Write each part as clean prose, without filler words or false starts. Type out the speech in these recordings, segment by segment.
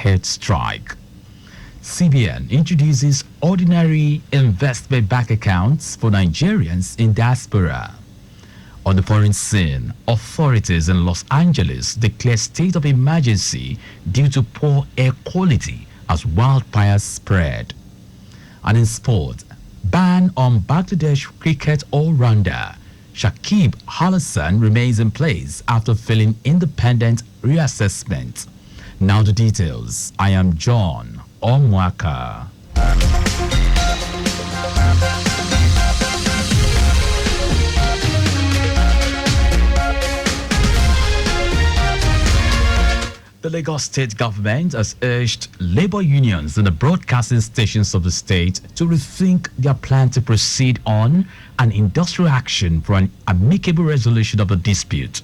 ahead strike. CBN introduces ordinary investment bank accounts for Nigerians in diaspora. On the foreign scene, authorities in Los Angeles declare state of emergency due to poor air quality as wildfires spread. And in sport, ban on Bangladesh cricket all-rounder Shakib Al Hasan remains in place after failing independent reassessment. Now the details. I am John Omoaka. The Lagos state government has urged labor unions in the broadcasting stations of the state to rethink their plan to proceed on an industrial action for an amicable resolution of the dispute.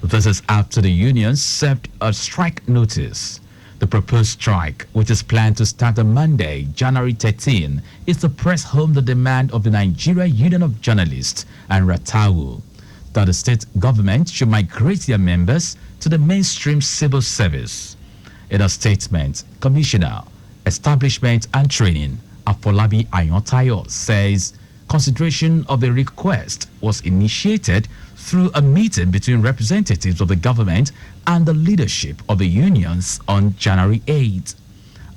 This is after the unions served a strike notice. The proposed strike, which is planned to start on Monday, January 13, is to press home the demand of the Nigeria Union of Journalists and Ratawu that the state government should migrate their members to the mainstream civil service. In a statement, Commissioner, Establishment and Training, Afolabi Ayontayo, says consideration of the request was initiated through a meeting between representatives of the government and the leadership of the unions on January 8.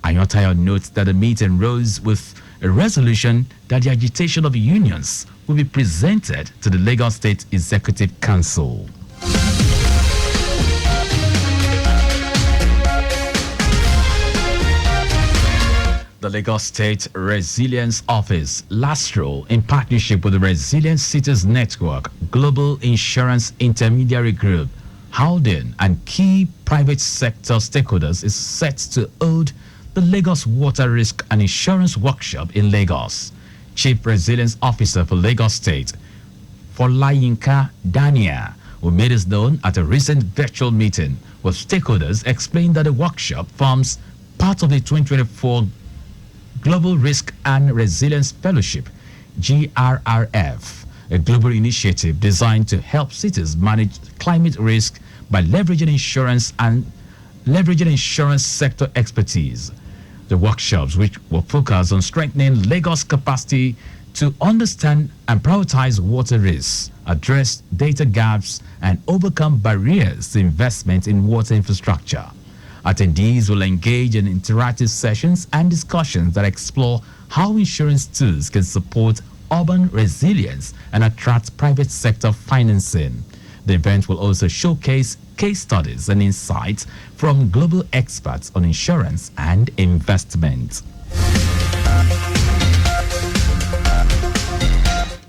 Ayontayo notes that the meeting rose with a resolution that the agitation of the unions will be presented to the Lagos State Executive Council. The Lagos State Resilience Office, LASTRO, in partnership with the Resilient Cities Network, Global Insurance Intermediary Group, Howden, and key private sector stakeholders, is set to hold the Lagos Water Risk and Insurance Workshop in Lagos. Chief Resilience Officer for Lagos State, Folayinka Dania, who made this known at a recent virtual meeting with stakeholders, explained that the workshop forms part of the 2024 Global Risk and Resilience Fellowship, GRRF, a global initiative designed to help cities manage climate risk by leveraging insurance sector expertise. The workshops, which will focus on strengthening Lagos' capacity to understand and prioritize water risks, address data gaps, and overcome barriers to investment in water infrastructure. Attendees will engage in interactive sessions and discussions that explore how insurance tools can support urban resilience and attract private sector financing. The event will also showcase case studies and insights from global experts on insurance and investment.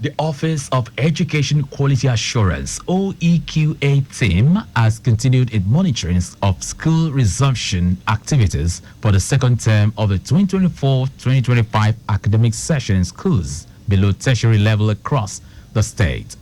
The Office of Education Quality Assurance (OEQA) team has continued its monitoring of school resumption activities for the second term of the 2024-2025 academic session in schools below tertiary level across the state.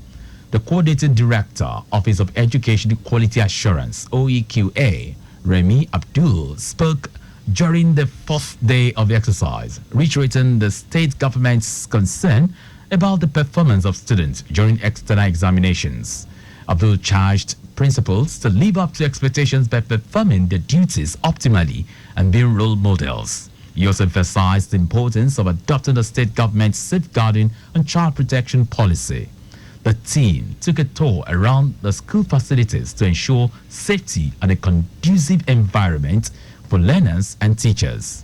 The Coordinating Director, Office of Education Quality Assurance (OEQA), Remy Abdul, spoke during the fourth day of the exercise, reiterating the state government's concern about the performance of students during external examinations. Abdul charged principals to live up to expectations by performing their duties optimally and being role models. He also emphasized the importance of adopting the state government's safeguarding and child protection policy. The team took a tour around the school facilities to ensure safety and a conducive environment for learners and teachers.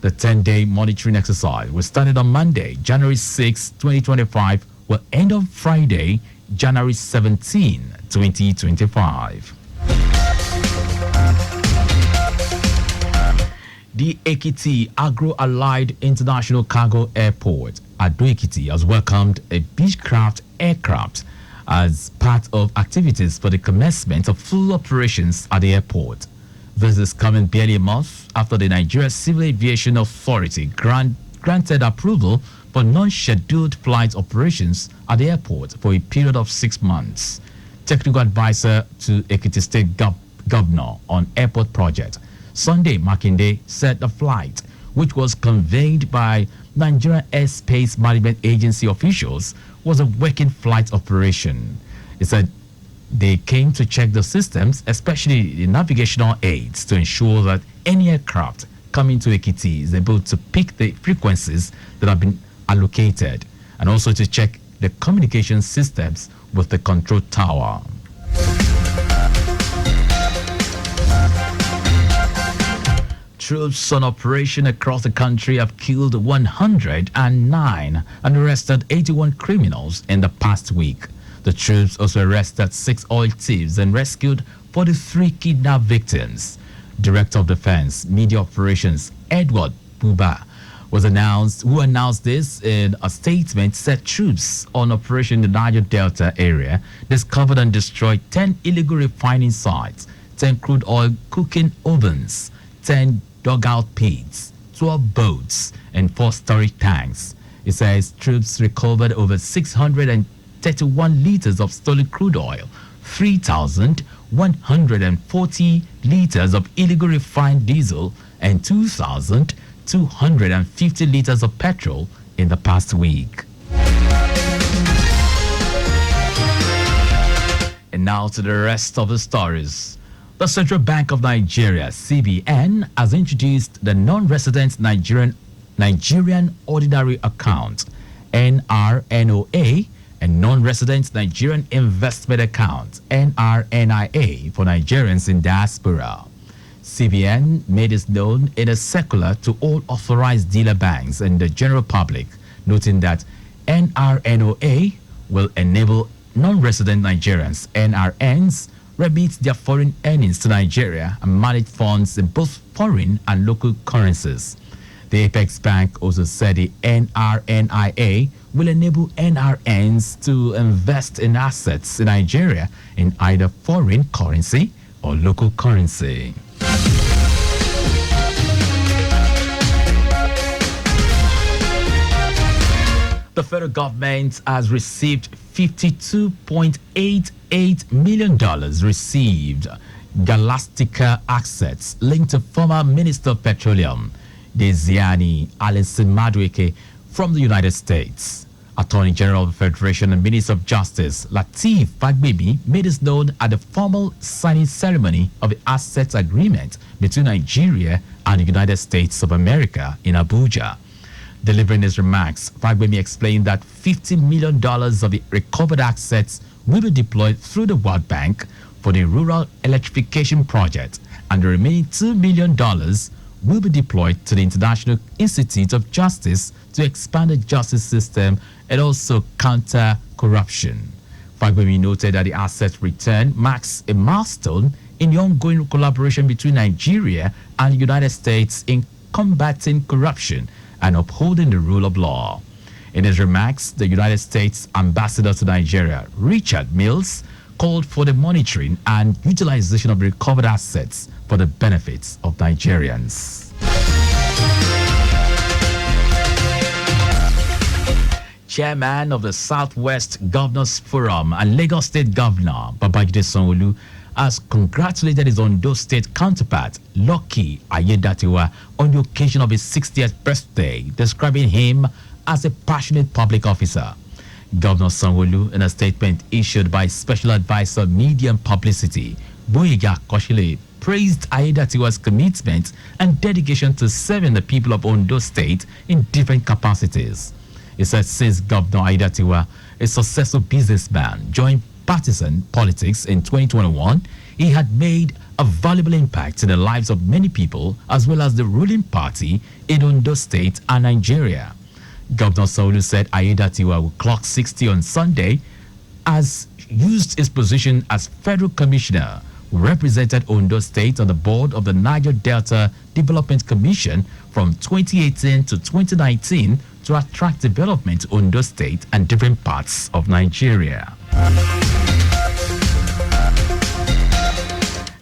The 10-day monitoring exercise was started on Monday, January 6, 2025, will end on Friday, January 17, 2025. The Ekiti Agro-Allied International Cargo Airport, Ado-Ekiti, has welcomed a Beechcraft aircraft as part of activities for the commencement of full operations at the airport. This is coming barely a month after the Nigeria Civil Aviation Authority granted approval for non-scheduled flight operations at the airport for a period of 6 months. Technical advisor to Ekiti State Governor on airport project, Sunday Makinde, said the flight, which was conveyed by Nigeria Airspace Management Agency officials, was a working flight operation. He said They came to check the systems, especially the navigational aids, to ensure that any aircraft coming to Ekiti is able to pick the frequencies that have been allocated, and also to check the communication systems with the control tower. Troops on operation across the country have killed 109 and arrested 81 criminals in the past week. The troops also arrested 6 oil thieves and rescued 43 kidnapped victims. Director of Defense Media Operations Edward Buba who announced this in a statement, said troops on operation in the Niger Delta area discovered and destroyed 10 illegal refining sites, 10 crude oil cooking ovens, 10 dugout pits, 12 boats, and 4 storage tanks. It says troops recovered over 631 liters of stolen crude oil, 3,140 liters of illegal refined diesel, and 2,250 liters of petrol in the past week. And now to the rest of the stories. The Central Bank of Nigeria, CBN, has introduced the non-resident Nigerian Ordinary Account, NRNOA, and non-resident Nigerian Investment Account, NRNIA, for Nigerians in diaspora. CBN made this known in a circular to all authorized dealer banks and the general public, noting that NRNOA will enable non-resident Nigerians, NRNs, remit their foreign earnings to Nigeria and manage funds in both foreign and local currencies. The Apex Bank also said the NRNIA will enable NRNs to invest in assets in Nigeria in either foreign currency or local currency. The federal government has received $52.88 million received Galactica assets linked to former Minister of Petroleum, Desiani Alison Madueke, from the United States. Attorney General of the Federation and Minister of Justice Lateef Fagbemi made this known at the formal signing ceremony of the Assets Agreement between Nigeria and the United States of America in Abuja. Delivering his remarks, Fagbemi explained that $50 million of the recovered assets will be deployed through the World Bank for the Rural Electrification Project, and the remaining $2 million will be deployed to the International Institute of Justice to expand the justice system and also counter corruption. Fagbemi noted that the asset return marks a milestone in the ongoing collaboration between Nigeria and the United States in combating corruption and upholding the rule of law. In his remarks, the United States Ambassador to Nigeria, Richard Mills, called for the monitoring and utilization of recovered assets for the benefits of Nigerians. Chairman of the Southwest Governors Forum and Lagos State Governor Babajide Sanwo-Olu has congratulated his Ondo State counterpart, Lucky Ayedatiwa, on the occasion of his 60th birthday, describing him as a passionate public officer. Governor Sanwo-Olu, in a statement issued by Special Advisor Media and Publicity, Boyega Koshile, praised Ayedatiwa's commitment and dedication to serving the people of Ondo State in different capacities. He said since Governor Ayedatiwa, a successful businessman, joined partisan politics in 2021, he had made a valuable impact in the lives of many people as well as the ruling party in Ondo State and Nigeria. Governor Sanwo-Olu said Ayedatiwa will clock 60 on Sunday, as used his position as federal commissioner who represented Ondo State on the board of the Niger Delta Development Commission from 2018 to 2019 to attract development to Ondo State and different parts of Nigeria.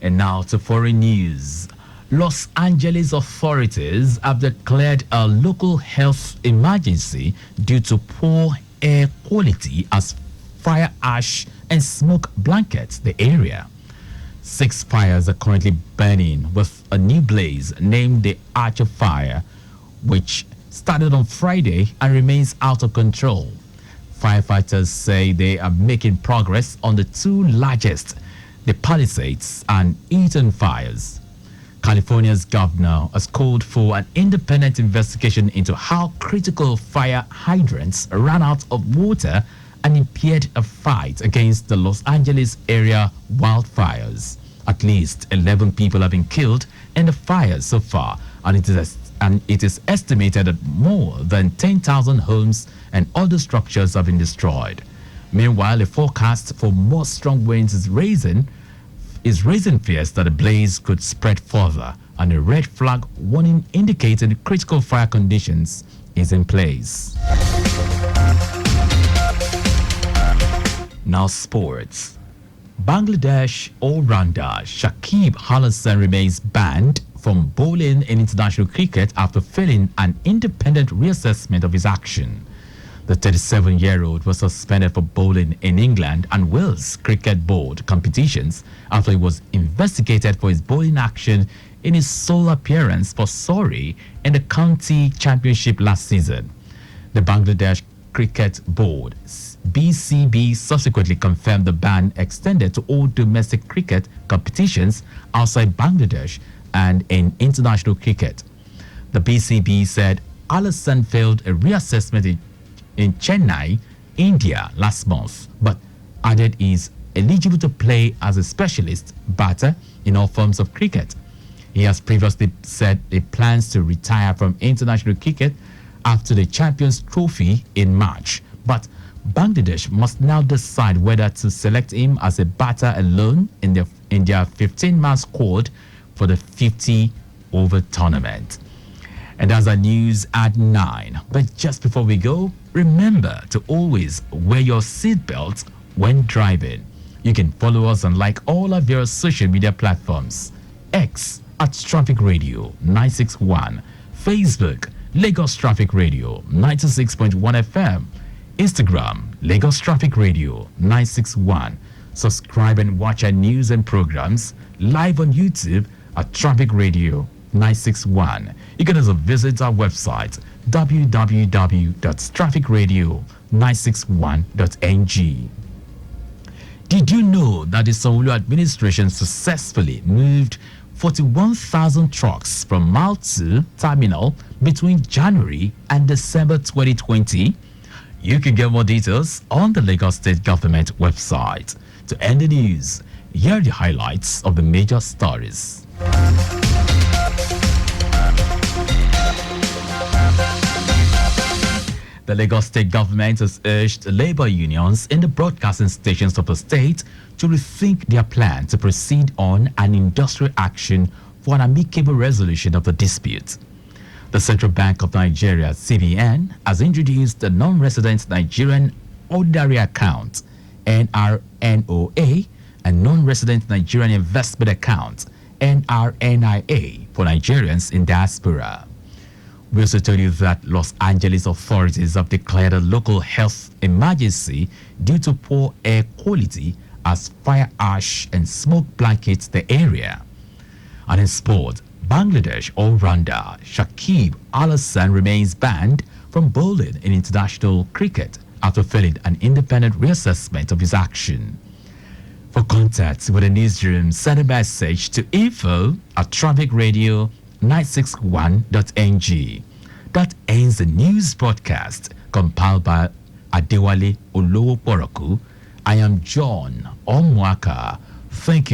And now to foreign news. Los Angeles authorities have declared a local health emergency due to poor air quality as fire ash and smoke blankets the area. 6 fires are currently burning, with a new blaze named the Archer Fire, which started on Friday and remains out of control. Firefighters say they are making progress on the two largest, the Palisades and Eaton fires. California's governor has called for an independent investigation into how critical fire hydrants ran out of water and impaired a fight against the Los Angeles area wildfires. At least 11 people have been killed in the fires so far, and it is estimated that more than 10,000 homes and other structures have been destroyed. Meanwhile, a forecast for more strong winds is raising fears that the blaze could spread further, and a red flag warning indicating critical fire conditions is in place. Now sports. Bangladesh all-rounder Shakib Al Hasan remains banned from bowling in international cricket after failing an independent reassessment of his action. The 37-year-old was suspended for bowling in England and Wales Cricket Board competitions after he was investigated for his bowling action in his sole appearance for Surrey in the county championship last season. The Bangladesh Cricket Board (BCB) subsequently confirmed the ban extended to all domestic cricket competitions outside Bangladesh and in international cricket. The BCB said Al Hasan failed a reassessment in Chennai, India last month, but added he is eligible to play as a specialist batter in all forms of cricket. He has previously said he plans to retire from international cricket after the Champions Trophy in March, but Bangladesh must now decide whether to select him as a batter alone in their 15-man squad for the 50-over tournament. And that's our news at 9. But just before we go, remember to always wear your seatbelt when driving. You can follow us on like all of your social media platforms. X at Traffic Radio 961. Facebook, Lagos Traffic Radio 96.1 FM. Instagram, Lagos Traffic Radio 961. Subscribe and watch our news and programs live on YouTube at Traffic Radio 961. You can also visit our website www.trafficradio961.ng. Did you know that the Sanwo-Olu administration successfully moved 41,000 trucks from Mile 2 terminal between January and December 2020? You can get more details on the Lagos State Government website. To end the news, here are the highlights of the major stories. The Lagos State Government has urged labor unions in the broadcasting stations of the state to rethink their plan to proceed on an industrial action for an amicable resolution of the dispute. The Central Bank of Nigeria, CBN, has introduced the non-resident Nigerian ordinary account, NRNOA, and non-resident Nigerian investment account, NRNIA, for Nigerians in diaspora. We also tell you that Los Angeles authorities have declared a local health emergency due to poor air quality as fire ash and smoke blankets the area. And in sport, Bangladesh all-rounder Shakib Al Hasan remains banned from bowling in international cricket after failing an independent reassessment of his action. For contact with the newsroom, send a message to info@trafficradio961.ng. That ends the news broadcast compiled by Adewale Olowoporoku. I am John Omoaka. Thank you.